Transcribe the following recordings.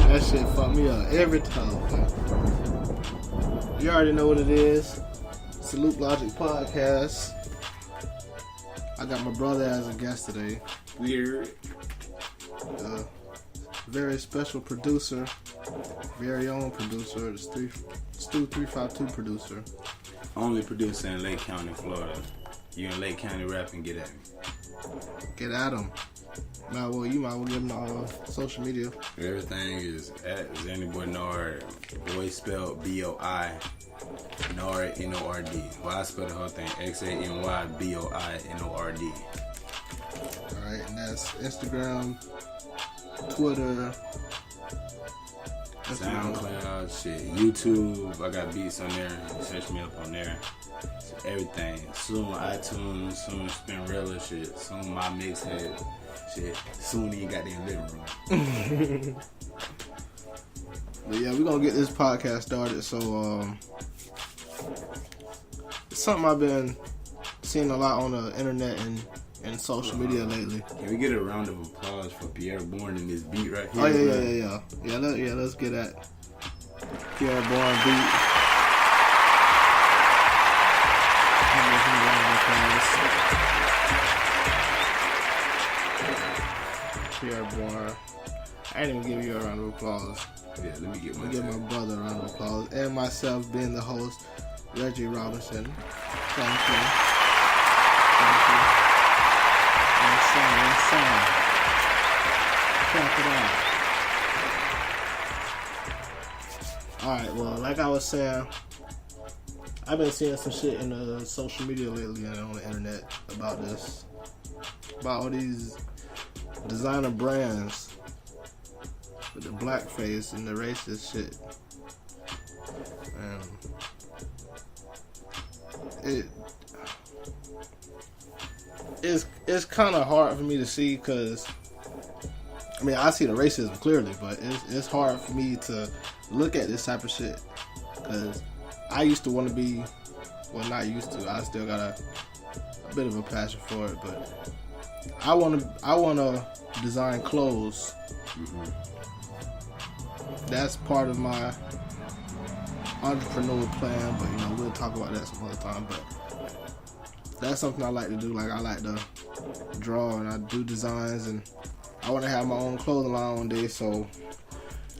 That shit fuck me up every time. You already know what it is. Salute Logic Podcast. I got my brother as a guest today. Weird. Very special producer. Very own producer. The Stu 352 producer. Only producer in Lake County, Florida. You in Lake County rapping, get at me. Get at him. You might well give him social media. Everything is at Xanyboinord. Boy spelled B-O-I. Nord, N-O-R-D. Well, I spell the whole thing. Xanyboinord. Alright, and that's Instagram, Twitter, SoundCloud, shit, YouTube. I got beats on there. Search me up on there. So everything. Soon iTunes. Soon Spinrilla shit. Soon my mixtape shit. Soon you got the living room. But yeah, we're gonna get this podcast started. So it's something I've been seeing a lot on the internet and social media lately. Can we get a round of applause for Pierre Bourne and this beat right here? Oh yeah. Let's get that Pierre Bourne beat. Pierre Bourne. I didn't even give you a round of applause. Yeah, let me get one. Give my brother a round of applause. And myself being the host, Reggie Robinson. Thank you. Insane. Check it out. Alright, well, like I was saying, I've been seeing some shit in the social media lately and on the internet about this. About all these designer brands with the blackface and the racist shit. It's kind of hard for me to see because I mean I see the racism clearly, but it's hard for me to look at this type of shit because I used to want to be, well, not used to, I still got a bit of a passion for it, but I want to design clothes. Mm-hmm. That's part of my entrepreneurial plan, but we'll talk about that some other time. But that's something I like to do. Like I like to draw and I do designs, and I want to have my own clothing line one day. So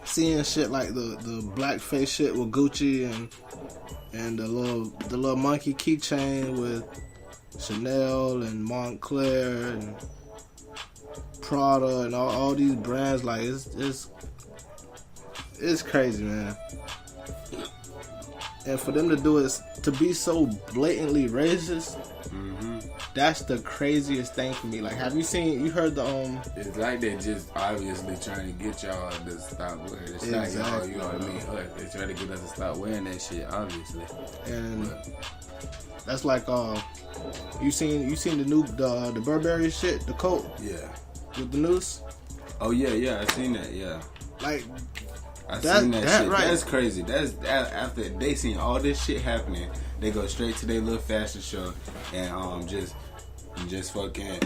seeing shit like the blackface shit with Gucci and the little monkey keychain with Chanel and Montclair and Prada and all these brands, like it's crazy, man. And for them to do it, to be so blatantly racist, mm-hmm. That's the craziest thing for me. Like, have you heard the It's like they're just obviously trying to get y'all to stop wearing it. It's exactly. not y'all, you know what I mean? They're trying to get us to stop wearing that shit, obviously. And that's like you seen the new the Burberry shit, the coat? Yeah. With the noose? Oh yeah, I seen that, yeah. Like I seen that shit. Right. That's crazy. That's after they seen all this shit happening, they go straight to their little fashion show and just fucking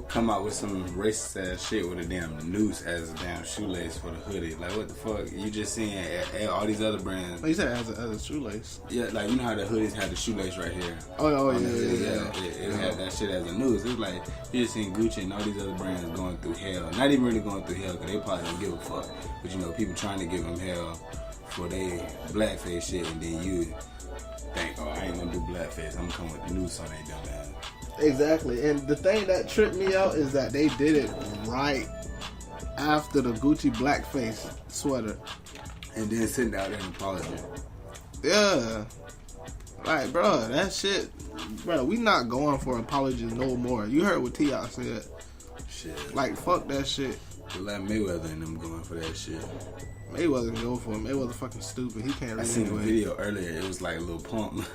come out with some racist ass shit with a damn noose as a damn shoelace for the hoodie. Like what the fuck? You just seeing all these other brands. Oh, you said as a shoelace? Yeah, like you know how the hoodies had the shoelace right here. Oh yeah. It had that shit as a noose. It was like you just seen Gucci and all these other brands going through hell. Not even really going through hell because they probably don't give a fuck. But people trying to give them hell for their blackface shit, and then you think, oh, I ain't gonna do blackface. I'm gonna come with the noose on they dumb ass. Exactly. And the thing that tripped me out is that they did it right after the Gucci blackface sweater. And then sitting out there and apologizing. Yeah. Like, bro, that shit, bro, we not going for apologies no more. You heard what T.I. said. Shit. Like, fuck that shit. Like Mayweather and them going for that shit. Mayweather can go for it. Mayweather fucking stupid. He can't read. I seen a video earlier. It was like a little pump.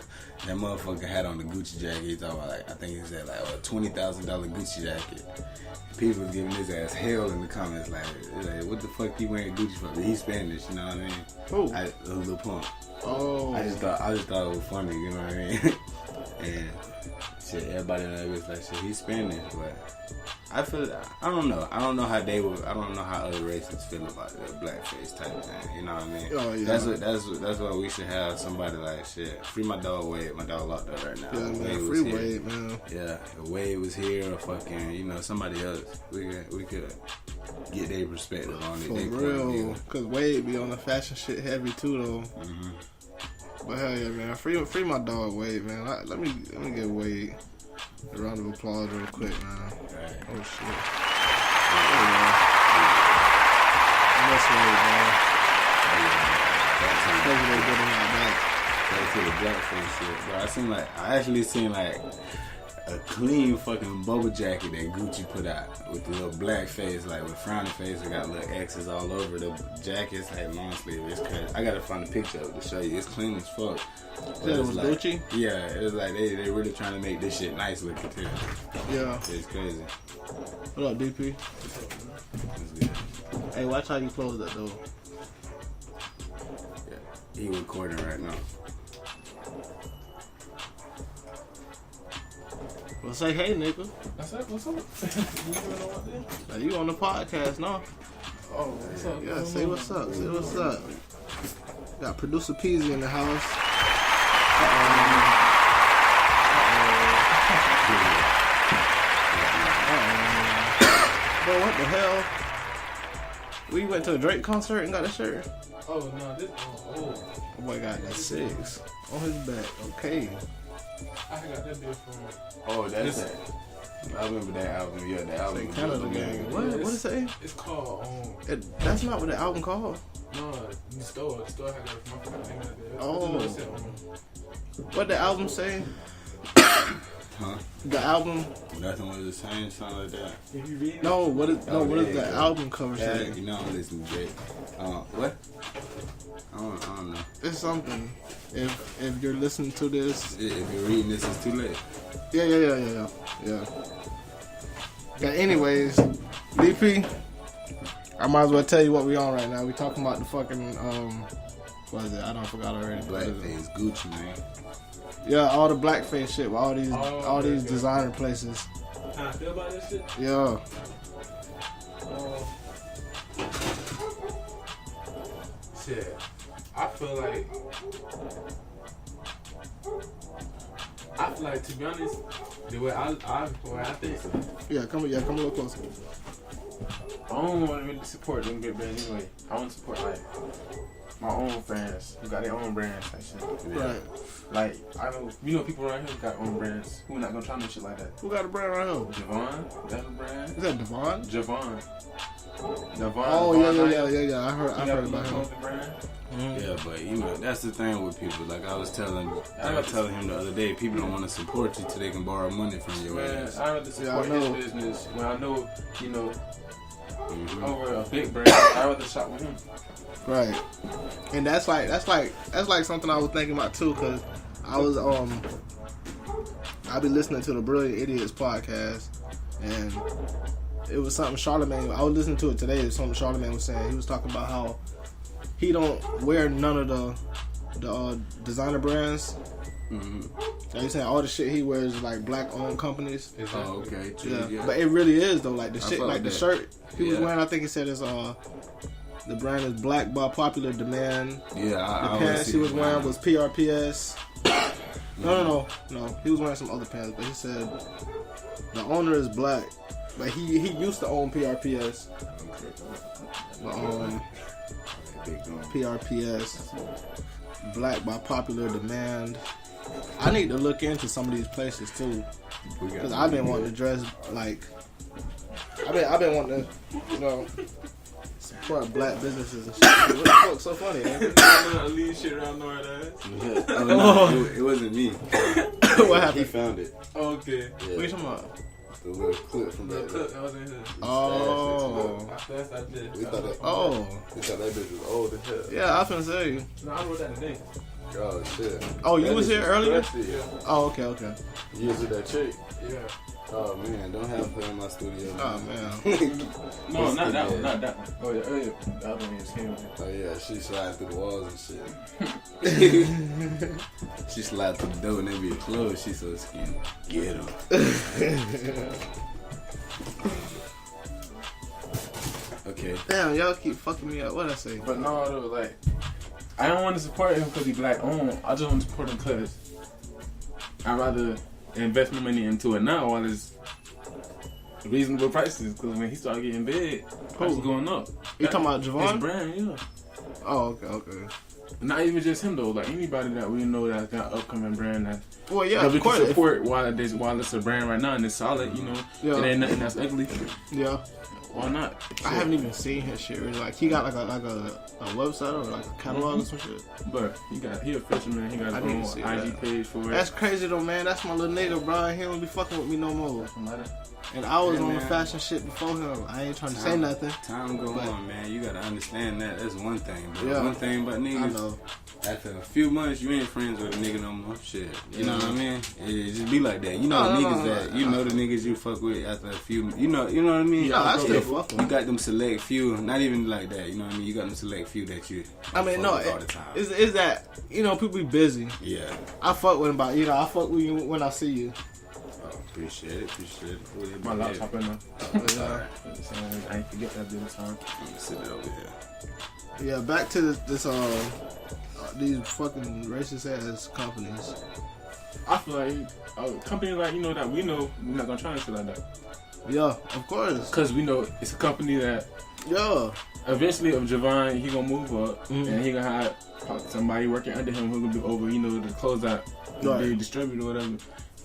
That motherfucker had on the Gucci jacket. He talking about I think he said a $20,000 Gucci jacket. People was giving his ass hell in the comments. Like what the fuck he wearing Gucci for? But he's Spanish, you know what I mean? Who? A little pump. Oh. I just thought it was funny, you know what I mean? And shit, everybody in that bitch like shit, he's Spanish, but I don't know how other races feel about the blackface type of thing. You know what I mean? Oh yeah. That's why we should have somebody like shit. Free my dog Wade. My dog locked up right now. Yeah, man, free Wade, man. Yeah, if Wade was here or fucking, somebody else, we could get their perspective on it. For real, cause Wade be on the fashion shit heavy too though. Mm-hmm. But hell yeah, man, free my dog Wade, man. Let me give Wade a round of applause real quick, man. Right. Oh shit. That's Wade, man. Back to the blackface shit, bro. I actually seen like a clean fucking bubble jacket that Gucci put out with the little black face, like with frowny face. We got little X's all over the jackets, like long sleeve. It's crazy. I gotta find a picture of it to show you. It's clean as fuck. It was like, Gucci? Yeah, it was like they really trying to make this shit nice looking too. Yeah. It's crazy. What up, DP? It's good. Hey, watch how you close that door. Yeah, he recording right now. Well, say hey, nigga. What's up? What's up? Now, you on the podcast now? Oh, what's up? Yeah, say what's up. Say what's up. Got producer Peezy in the house. Bro, what the hell? We went to a Drake concert and got a shirt. Oh no, this. Oh. Oh boy, got that 6 on his back. Okay. I got that deal from. Oh, that's it. I remember that album. Yeah, the album. Say Canada Gang. What it say? It's called. That's not what the album called. No, the store. The store had got it from. I forgot the name of it. Oh. What the album say? Huh? The album. Nothing was the same, something like that. If you read it. No, what does the album cover say? You know I'm listening to Drake. What? I don't know. It's something. If you're listening to this, If you're reading this, it's too late. yeah. Anyways, DP, I might as well tell you what we on right now. We talking about the fucking what is it? I don't forgot already. Blackface, Gucci, man. Yeah, all the blackface shit with all these Okay. designer places. How I feel about that shit? Yeah. Shit. I feel like to be honest, the way I think. Yeah, come a little closer. I don't want to really support them big brands anyway. I want to support like my own fans who got their own brands and shit. Right. Like I know, people around here who got own brands who not gonna try no shit like that. Who got a brand right here? Javon, that's a brand. Is that Devon? Javon. Oh yeah. I heard about him. Brand. Yeah, but that's the thing with people. Like I was telling him the other day, people don't want to support you till they can borrow money from your ass. I'd rather support his business when I know, Mm-hmm. over a big brand. I'd rather shop with him. Right. And that's like something I was thinking about too, cause I was I be listening to the Brilliant Idiots podcast, and it was something Charlamagne. I was listening to it today. It was something Charlamagne was saying. He was talking about how he don't wear none of the designer brands. Mm-hmm. Like you saying, all the shit he wears is like black owned companies. Exactly. Oh, okay. True, Yeah, but it really is though. Like the shit, fuck like the with that. shirt he was wearing. I think he said is the brand is black by popular demand. Yeah, The pants he was wearing was PRPS. No. He was wearing some other pants, but he said the owner is black, but he used to own PRPS. PRPS, black by popular demand. I need to look into some of these places too, because I've been wanting to dress like. I've been wanting to, support black businesses and shit. What the fuck so funny, man? Leave shit around Nord ass. It wasn't me. What happened? He found it. Okay. Yeah. What you talking about? The little clip from The that. cook, I was in here. Oh. That's I did. We thought that. Oh. We thought that bitch was old as hell. Yeah, I was finna say. No, I wrote that today. Oh shit. Oh, you was here earlier? Yeah. Oh, okay. You was with that chick. Yeah. Oh man, don't have her in my studio. Oh man. No, not that one. Not that one. Oh yeah, the other one is him. Oh yeah, she slide through the walls and shit. She slide through the door and they be closed. She so skinny. Get her. Okay. Damn, y'all keep fucking me up. What'd I say? But no, though, like, I don't want to support him because he's black owned. I just want to support him because I'd rather invest my money into it now while it's reasonable prices. Because when he started getting big, prices going up. You talking about Javon? His brand, yeah. Oh, okay. Not even just him though. Like anybody that we know that's got upcoming brand that Well, yeah, that we of course. can support while it's a brand right now and it's solid. You know, Yeah. it ain't nothing that's ugly. Yeah. Why not? I haven't even seen his shit really. Like he got like a website or like a catalog or some shit. But he a fisherman. He got I his need own to see IG that. page for it. That's crazy though, man. That's my little nigga, bro. He don't be fucking with me no more. Somebody. And I was Yeah, on the man. fashion shit before him. I ain't trying to say nothing. Time go But- on, man. You gotta understand that. That's one thing. But Yeah. one thing about niggas, I know. after a few months, you ain't friends with a nigga no more. Shit. You know what I mean? It just be like that. You know No, the no, niggas no, that, no. you know the niggas you fuck with after a few, you know what I mean? Yeah, I still Yeah, fuck with you them. got them select few, not even like that, you know what I mean? You got them select few that you I mean, fuck no, with all the time. is that, you know, people be busy. Yeah. I fuck with him about, you know, I fuck with you when I see you. Oh, appreciate it. What My laptop in there. Yeah. I ain't forget that this time. I'm gonna sit it over here. Yeah, back to this these fucking racist ass companies. I feel like a company like that we know we're not gonna try and shit like that Yeah, of course. because we know it's a company that Yeah. eventually if Javon he gonna move up Mhm. and he gonna have somebody working under him who gonna be over the clothes that Right. be distributed or whatever.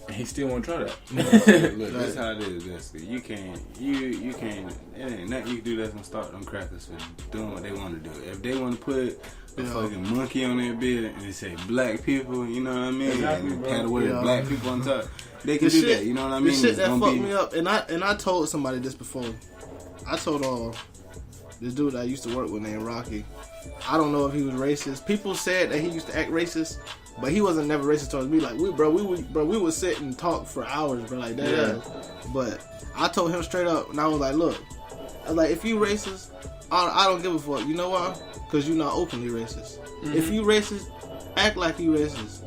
And he still won't try that. Look, that's how it is. You can't, it ain't nothing you can do that's gonna stop them crackers from doing what they want to do. If they want to put a fucking monkey on their bed and say black people, you know what I mean? Exactly, and bro. have the word Yeah. black people on top, they can The do shit- that, you know what I The mean? shit It's that gonna fucked be- me up, and I told somebody this before. I told this dude that I used to work with named Rocky. I don't know if he was racist. People said that he used to act racist, but he wasn't never racist towards me. Like we would sit and talk for hours, bro, like that. Yeah. But I told him straight up, and I was like, look, if you racist, I don't give a fuck. You know why? Because you're not openly racist. Mm-hmm. If you racist, act like you racist.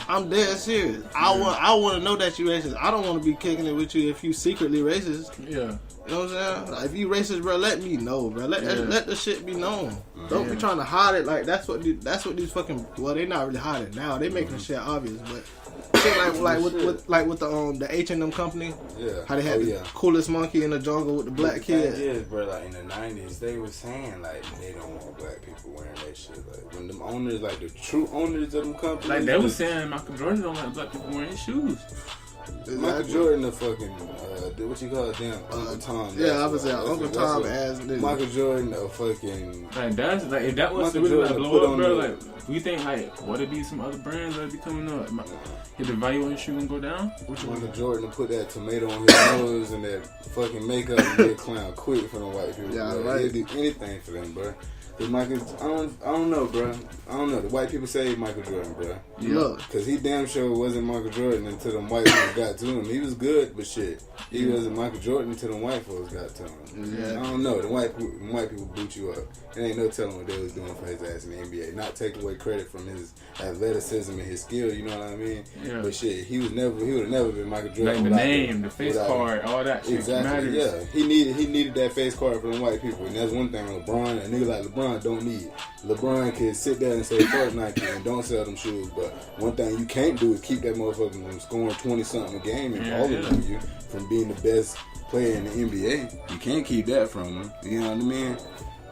I'm dead serious. I want to know that you racist. I don't want to be kicking it with you if you secretly racist. Yeah. You know what I'm saying? Like, if you racist, bro, let me know, bro. Let the shit be known. Don't be trying to hide it. Like that's what these fucking. Well, they not really hiding it now. They making the shit obvious, but shit with the H&M company. Yeah. How they had the coolest monkey in the jungle with the black kid. Yeah, bro. Like in the 90s, they were saying like they don't want black people wearing that shit. Like when them owners, like the true owners of them companies, Like they was saying Michael Jordan don't like black people wearing his shoes. Michael Jordan, the fucking what you call it, damn Uncle Tom. Yeah, I was saying That's Uncle what- Tom that's ass what- nigga. Michael Jordan, a fucking. Like that's like if that was Michael really like Jordan blow put up, on bro. the- Like, do you think like what it be some other brands that be coming up? Did the value on his shoe go down? Michael Jordan to put that tomato on his nose and that fucking makeup and be a clown quick for them white people. Yeah, bro. right. He'd do anything for them, bro. Cause Michael, I don't know, bro. I don't know. The white people say Michael Jordan, bro. Look, Cause he damn sure wasn't Michael Jordan until them white folks got to him. He was good, but shit, he wasn't Michael Jordan until them white folks got to him. Yeah. I don't know. The white people boot you up. There ain't no telling what they was doing for his ass in the NBA. Not take away credit from his athleticism and his skill. You know what I mean? Yeah. But shit, he would have never been Michael Jordan. Like the without name, him. the face Without card, all that shit Exactly. matters. Yeah, he needed that face card for them white people, and that's one thing. LeBron, a nigga like LeBron don't need. LeBron can sit there and say fuck Nike and don't sell them shoes, but one thing you can't do is keep that motherfucker from scoring 20 something a game and balling on you from being the best player in the NBA. You can't keep that from him. You know what I mean?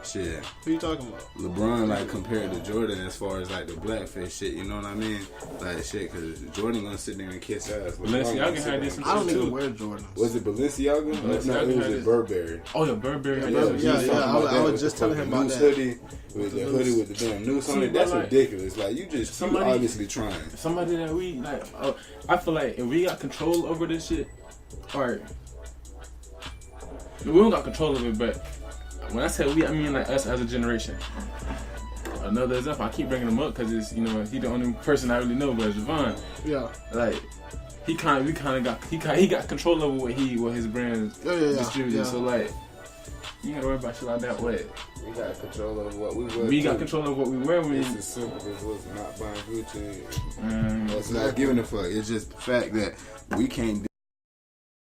Shit. who you talking about? LeBron like compared to Jordan as far as like the blackface shit, you know what I mean? Like shit, cause Jordan gonna sit there and kiss ass. Balenciaga had this. I don't too. even wear Jordans. Was it Balenciaga? Balenciaga No, it was had at this. Burberry. Oh yeah, Burberry. Yeah, had yeah, that. yeah. Talking about I that was with just the telling him fucking about noose that. hoodie with the the hoodie noose. with the damn noose on See, it. That's but, like, ridiculous. Like you somebody- obviously trying. Somebody that we like. I feel like if we got control over this shit, or we don't got control of it, but when I say we, I mean like us as a generation. Another example, I keep bringing him up because it's he the only person I really know, but it's Javon. Yeah. Like he got control over what his brand distributed. Yeah. So like, you gotta worry about shit like that. What? We got control over what we wear. We got control over what we wear. It's as simple as what's not buying Gucci. It's not giving a fuck. It's just the fact that we can't